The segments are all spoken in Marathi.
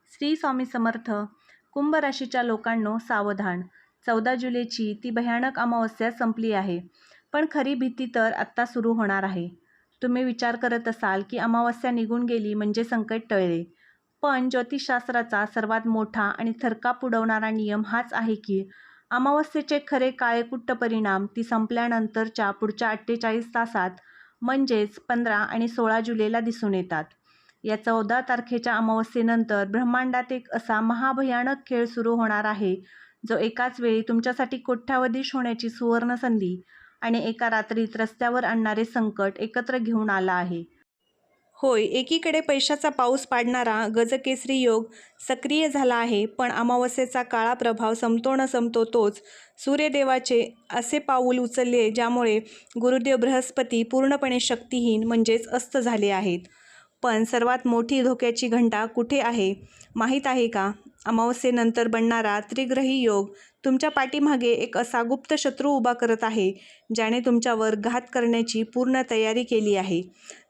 श्री स्वामी समर्थ. कुंभ राशीच्या लोकांनो सावधान. 14 जुलैची ती भयानक अमावस्या संपली आहे, पण खरी भीती तर आत्ता सुरू होणार आहे. तुम्ही विचार करत असाल की अमावस्या निघून गेली म्हणजे संकट टळले, पण ज्योतिषशास्त्राचा सर्वात मोठा आणि थरकाप उडवणारा नियम हाच आहे की अमावस्येचे खरे काळेकुट्ट परिणाम ती संपल्यानंतरच्या पुढच्या 48 तासात म्हणजेच 15 आणि 16 जुलैला दिसून येतात. या 14 तारखेच्या अमावस्येनंतर ब्रह्मांडात एक असा महाभयानक खेळ सुरू होणार आहे, जो एकाच वेळी तुमच्यासाठी कोट्याधीश होण्याची सुवर्ण संधी आणि एका रात्रीत रस्त्यावर आणणारे संकट एकत्र घेऊन आला आहे. होय, एकीकडे पैशाचा पाऊस पाडणारा गजकेसरी योग सक्रिय झाला आहे, पण अमावस्येचा काळा प्रभाव संपतो न संपतो तोच सूर्यदेवाचे असे पाऊल उचलले ज्यामुळे गुरुदेव बृहस्पती पूर्णपणे शक्तिहीन म्हणजेच अस्त झाले आहेत. पण सर्वात मोठी धोक्याची घंटा कुठे आहे माहीत आहे का? अमावस्येनंतर बनणारा त्रिग्रही योग तुमच्या पाठीमागे एक असा गुप्त शत्रू उभा करत आहे, ज्याने तुमच्यावर घात करण्याची पूर्ण तयारी केली आहे.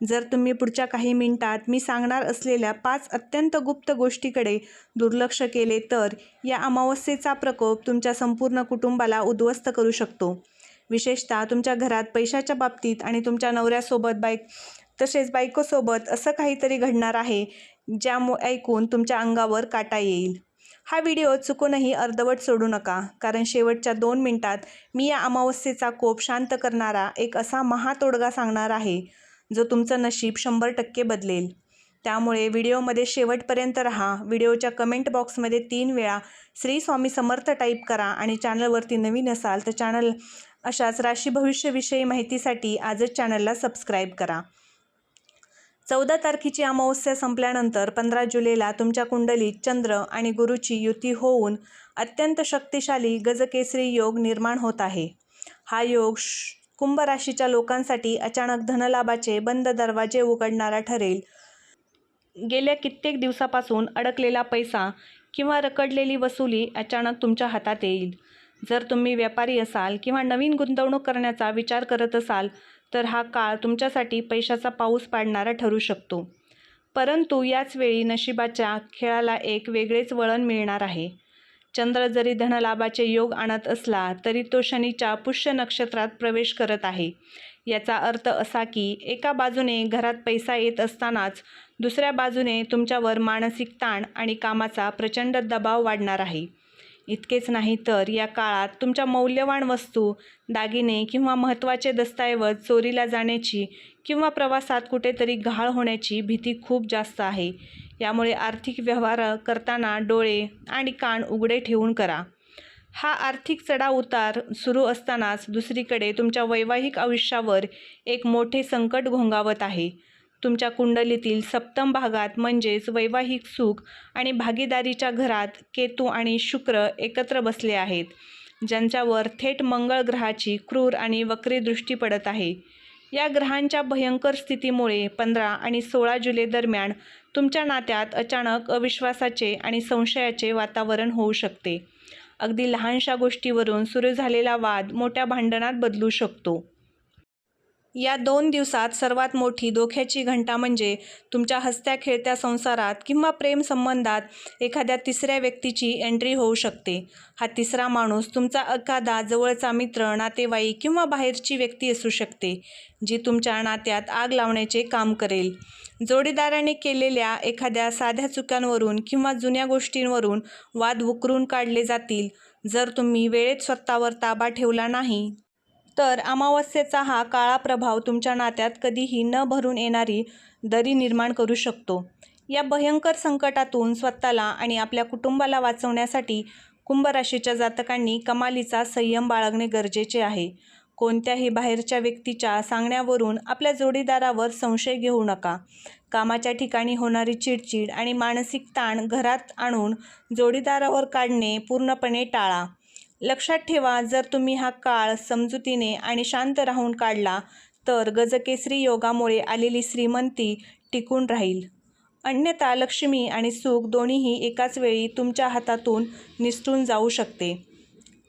जर तुम्ही पुढच्या काही मिनिटात मी सांगणार असलेल्या 5 अत्यंत गुप्त गोष्टीकडे दुर्लक्ष केले तर या अमावस्येचा प्रकोप तुमच्या संपूर्ण कुटुंबाला उद्ध्वस्त करू शकतो. विशेषतः तुमच्या घरात पैशाच्या बाबतीत आणि तुमच्या नवऱ्यासोबत तसेच बायकोसोबत असं काहीतरी घडणार आहे ज्यामुळे ऐकून तुमच्या अंगावर काटा येईल. हा व्हिडिओ चुकूनही अर्धवट सोडू नका, कारण शेवटच्या 2 मिनिटात मी या अमावस्येचा कोप शांत करणारा एक असा महातोडगा सांगणार आहे जो तुमचं नशीब 100% बदलेल. त्यामुळे व्हिडिओमध्ये शेवटपर्यंत राहा. व्हिडिओच्या कमेंट बॉक्समध्ये 3 वेळा श्री स्वामी समर्थ टाईप करा आणि चॅनलवरती नवीन असाल तर चॅनल अशाच राशी भविष्यविषयी माहितीसाठी आजच चॅनलला सबस्क्राईब करा. 14 तारखेची अमावस्या संपल्यानंतर 15 जुलैला तुमच्या कुंडलीत चंद्र आणि गुरुची युती होऊन अत्यंत शक्तिशाली गजकेसरी योग निर्माण होत आहे. हा योग कुंभ राशीच्या लोकांसाठी अचानक धनलाभाचे बंद दरवाजे उघडणारा ठरेल. गेल्या कित्येक दिवसापासून अडकलेला पैसा किंवा रखडलेली वसुली अचानक तुमच्या हातात येईल. जर तुम्ही व्यापारी असाल किंवा नवीन गुंतवणूक करण्याचा विचार करत असाल तर हा काळ तुमच्यासाठी पैशाचा पाऊस पाडणारा ठरू शकतो. परंतु याच वेळी नशिबाच्या खेळाला एक वेगळेच वळण मिळणार आहे. चंद्र जरी धनलाभाचे योग आणत असला तरी तो शनीच्या पुष्य नक्षत्रात प्रवेश करत आहे. याचा अर्थ असा की एका बाजूने घरात पैसा येत असतानाच दुसऱ्या बाजूने तुमच्यावर मानसिक ताण आणि कामाचा प्रचंड दबाव वाढणार आहे. इतकेच नाही तर या काळात तुमच्या मौल्यवान वस्तू, दागिने किंवा महत्त्वाचे दस्तऐवज चोरीला जाण्याची किंवा प्रवासात कुठेतरी गहाळ होण्याची भीती खूप जास्त आहे. यामुळे आर्थिक व्यवहार करताना डोळे आणि कान उघडे ठेवून करा. हा आर्थिक चढाउतार सुरू असतानाच दुसरीकडे तुमच्या वैवाहिक आयुष्यावर एक मोठे संकट घोंगावत आहे. तुमच्या कुंडलीतील सप्तम भागात म्हणजेच वैवाहिक सुख आणि भागीदारीच्या घरात केतू आणि शुक्र एकत्र बसले आहेत, ज्यांच्यावर थेट मंगळ ग्रहाची क्रूर आणि वक्री दृष्टी पडत आहे. या ग्रहांच्या भयंकर स्थितीमुळे 15 आणि 16 जुलै दरम्यान तुमच्या नात्यात अचानक अविश्वासाचे आणि संशयाचे वातावरण होऊ शकते. अगदी लहानशा गोष्टीवरून सुरू झालेला वाद मोठ्या भांडणात बदलू शकतो. या 2 दिवसात सर्वात मोठी धोक्याची घंटा म्हणजे तुमच्या हसत्या खेळत्या संसारात किंवा प्रेम संबंधात एखाद्या तिसऱ्या व्यक्तीची एंट्री होऊ शकते. हा तिसरा माणूस तुमचा एखादा जवळचा मित्र, नातेवाईक किंवा बाहेरची व्यक्ती असू शकते, जी तुमच्या नात्यात आग लावण्याचे काम करेल. जोडीदाराने केलेल्या एखाद्या साध्या चुकांवरून किंवा जुन्या गोष्टींवरून वाद उकरून काढले जातील. जर तुम्ही वेळेत स्वतःवर ताबा ठेवला नाही तर अमावस्येचा हा काळा प्रभाव तुमच्या नात्यात कधीही न भरून येणारी दरी निर्माण करू शकतो. या भयंकर संकटातून स्वतःला आणि आपल्या कुटुंबाला वाचवण्यासाठी कुंभ राशीच्या जातकांनी कमालीचा संयम बाळगणे गरजेचे आहे. कोणत्याही बाहेरच्या व्यक्तीच्या सांगण्यावरून आपल्या जोडीदारावर संशय घेऊ नका. कामाच्या ठिकाणी होणारी चिडचिड आणि मानसिक ताण घरात आणून जोडीदारावर काढणे पूर्णपणे टाळा. लक्षात ठेवा, जर तुम्ही हा काळ समजुतीने आणि शांत राहून काढला तर गजकेसरी योगामुळे आलेली श्रीमंती टिकून राहील. अन्यथा लक्ष्मी आणि सुख दोन्हीही एकाच वेळी तुमच्या हातातून निसटून जाऊ शकते.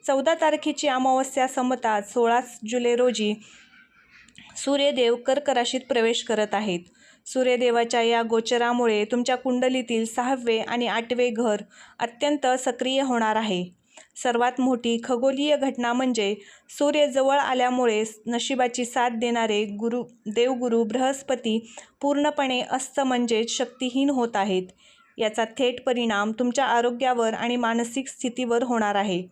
14 तारखेची अमावस्या संपताच 16 जुलै रोजी सूर्यदेव कर्क राशीत प्रवेश करत आहेत. सूर्यदेवाच्या या गोचरामुळे तुमच्या कुंडलीतील 6वे आणि 8वे घर अत्यंत सक्रिय होणार आहे. सर्वात मोठी खगोलीय घटना म्हणजे सूर्य जवळ आल्यामुळे नशिबाची साथ देणारे देवगुरू बृहस्पती पूर्णपणे अस्त म्हणजेच शक्तिहीन होत आहेत. याचा थेट परिणाम तुमच्या आरोग्यावर आणि मानसिक स्थितीवर होणार आहे.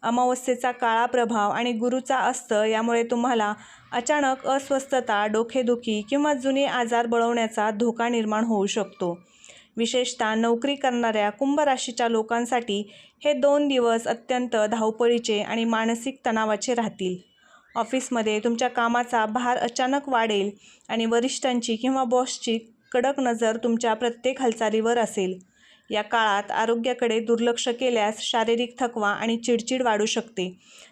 अमावस्येचा काळा प्रभाव आणि गुरूचा अस्त यामुळे तुम्हाला अचानक अस्वस्थता, डोकेदुखी किंवा जुने आजार बळवण्याचा धोका निर्माण होऊ शकतो. विशेषतः नोकरी करणाऱ्या कुंभ राशीच्या लोकांसाठी हे 2 दिवस अत्यंत धावपळीचे आणि मानसिक तणावाचे राहतील. ऑफिसमध्ये तुमच्या कामाचा भार अचानक वाढेल आणि वरिष्ठांची किंवा बॉसची कडक नजर तुमच्या प्रत्येक हालचालीवर असेल. या काळात आरोग्याकडे दुर्लक्ष केल्यास शारीरिक थकवा आणि चिडचिड वाढू शकते,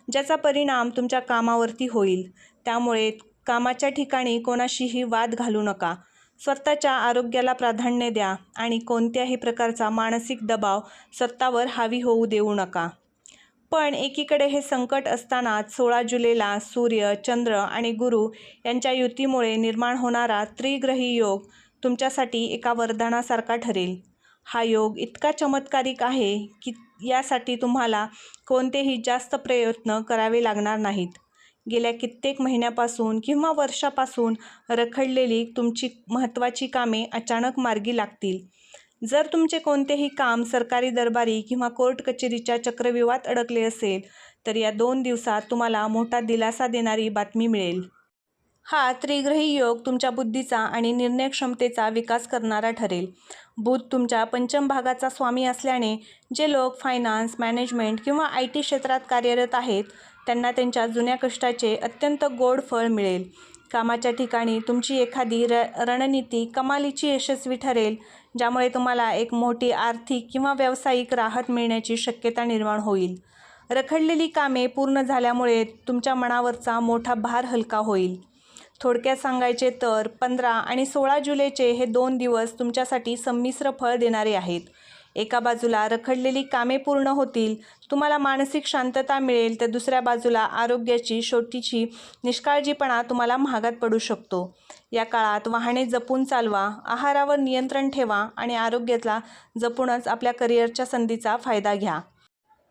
ज्याचा परिणाम तुमच्या कामावरती होईल. त्यामुळे कामाच्या ठिकाणी कोणाशीही वाद घालू नका. स्वतःच्या आरोग्याला प्राधान्य द्या आणि कोणत्याही प्रकारचा मानसिक दबाव स्वतःवर हावी होऊ देऊ नका. पण एकीकडे हे संकट असतानाच 16 जुलैला सूर्य, चंद्र आणि गुरु यांच्या युतीमुळे निर्माण होणारा त्रिग्रही योग तुमच्यासाठी एका वरदानासारखा ठरेल. हा योग इतका चमत्कारिक आहे की यासाठी तुम्हाला कोणतेही जास्त प्रयत्न करावे लागणार नाहीत. गेल्या कित्येक महिन्यापासून किंवा वर्षापासून रखडलेली तुमची महत्त्वाची कामे अचानक मार्गी लागतील. जर तुमचे कोणतेही काम सरकारी दरबारी किंवा कोर्ट कचेरीच्या चक्रव्यूहात अडकले असेल तर या 2 दिवसात तुम्हाला मोठा दिलासा देणारी बातमी मिळेल. हा त्रिग्रही योग तुमच्या बुद्धीचा आणि निर्णय क्षमतेचा विकास करणारा ठरेल. बुध तुमच्या पंचम भागाचा स्वामी असल्याने जे लोक फायनान्स, मॅनेजमेंट किंवा IT क्षेत्रात कार्यरत आहेत त्यांना त्यांच्या जुन्या कष्टाचे अत्यंत गोड फळ मिळेल. कामाच्या ठिकाणी तुमची एखादी रणनीती कमालीची यशस्वी ठरेल, ज्यामुळे तुम्हाला एक मोठी आर्थिक किंवा व्यावसायिक राहत मिळण्याची शक्यता निर्माण होईल. रखडलेली कामे पूर्ण झाल्यामुळे तुमच्या मनावरचा मोठा भार हलका होईल. थोडक्यात सांगायचे तर 15 आणि 16 जुलैचे हे 2 दिवस तुमच्यासाठी संमिश्र फळ देणारे आहेत. एका बाजूला रखडलेली कामे पूर्ण होतील, तुम्हाला मानसिक शांतता मिळेल, तर दुसऱ्या बाजूला आरोग्याची छोटीशी निष्काळजीपणा तुम्हाला महागात पडू शकतो. या काळात वाहने जपून चालवा, आहारावर नियंत्रण ठेवा आणि आरोग्याला जपूनच आपल्या करिअरच्या संधीचा फायदा घ्या.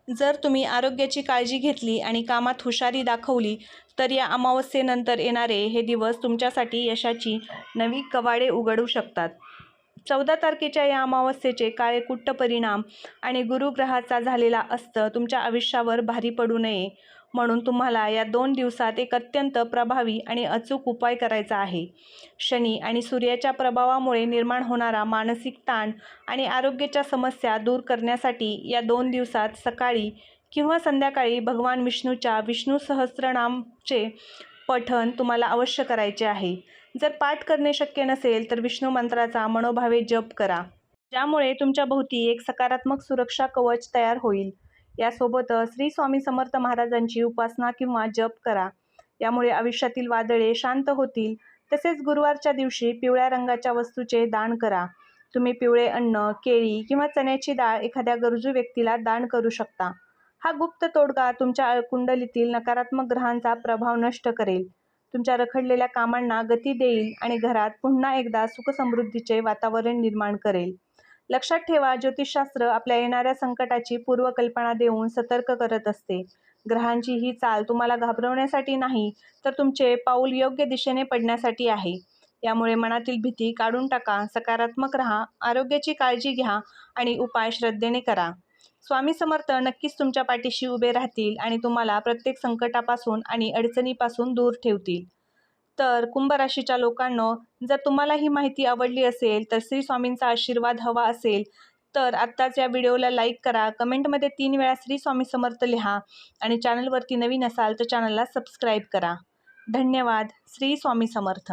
जर तुम्ही आरोग्याची काळजी घेतली आणि कामात हुशारी दाखवली तर या अमावस्येनंतर येणारे हे दिवस तुमच्यासाठी यशाची नवी कवाडे उघडू शकतात. 14 तारखेच्या या अमावस्येचे काळेकुट्ट परिणाम आणि गुरुग्रहाचा झालेला अस्त तुमच्या आयुष्यावर भारी पडू नये म्हणून तुम्हाला या 2 दिवसात एक अत्यंत प्रभावी आणि अचूक उपाय करायचा आहे. शनी आणि सूर्याच्या प्रभावामुळे निर्माण होणारा मानसिक ताण आणि आरोग्याच्या समस्या दूर करण्यासाठी या 2 दिवसात सकाळी किंवा संध्याकाळी भगवान विष्णूच्या विष्णू सहस्त्रनामचे पठण तुम्हाला अवश्य करायचे आहे. जर पाठ करणे शक्य नसेल तर विष्णू मंत्राचा मनोभावे जप करा, ज्यामुळे तुमच्या भोवती एक सकारात्मक सुरक्षा कवच तयार होईल. यासोबतच श्री स्वामी समर्थ महाराजांची उपासना किंवा जप करा. यामुळे आयुष्यातील वादळे शांत होतील. तसेच गुरुवारच्या दिवशी पिवळ्या रंगाच्या वस्तूचे दान करा. तुम्ही पिवळे अन्न, केळी किंवा चण्याची डाळ एखाद्या गरजू व्यक्तीला दान करू शकता. हा गुप्त तोडगा तुमच्या कुंडलीतील नकारात्मक ग्रहांचा प्रभाव नष्ट करेल, तुमच्या रखडलेल्या कामांना गती देईल आणि घरात पुन्हा एकदा सुखसमृद्धीचे वातावरण निर्माण करेल. लक्षात ठेवा, ज्योतिषशास्त्र आपल्या येणाऱ्या संकटाची पूर्वकल्पना देऊन सतर्क करत असते. ग्रहांची ही चाल तुम्हाला घाबरवण्यासाठी नाही, तर तुमचे पाऊल योग्य दिशेने पडण्यासाठी आहे. यामुळे मनातील भीती काढून टाका, सकारात्मक राहा, आरोग्याची काळजी घ्या आणि उपाय श्रद्धेने करा. स्वामी समर्थ नक्कीच तुमच्या पाठीशी उभे राहतील आणि तुम्हाला प्रत्येक संकटापासून आणि अडचणीपासून दूर ठेवतील. तर कुंभ राशीच्या लोकांनो, जर तुम्हाला ही माहिती आवडली असेल तर श्री स्वामींचा आशीर्वाद हवा असेल तर आत्ताच या व्हिडिओला लाईक करा, कमेंटमध्ये 3 वेळा श्री स्वामी समर्थ लिहा आणि चॅनलवरती नवीन असाल तर चॅनलला सबस्क्राईब करा. धन्यवाद. श्री स्वामी समर्थ.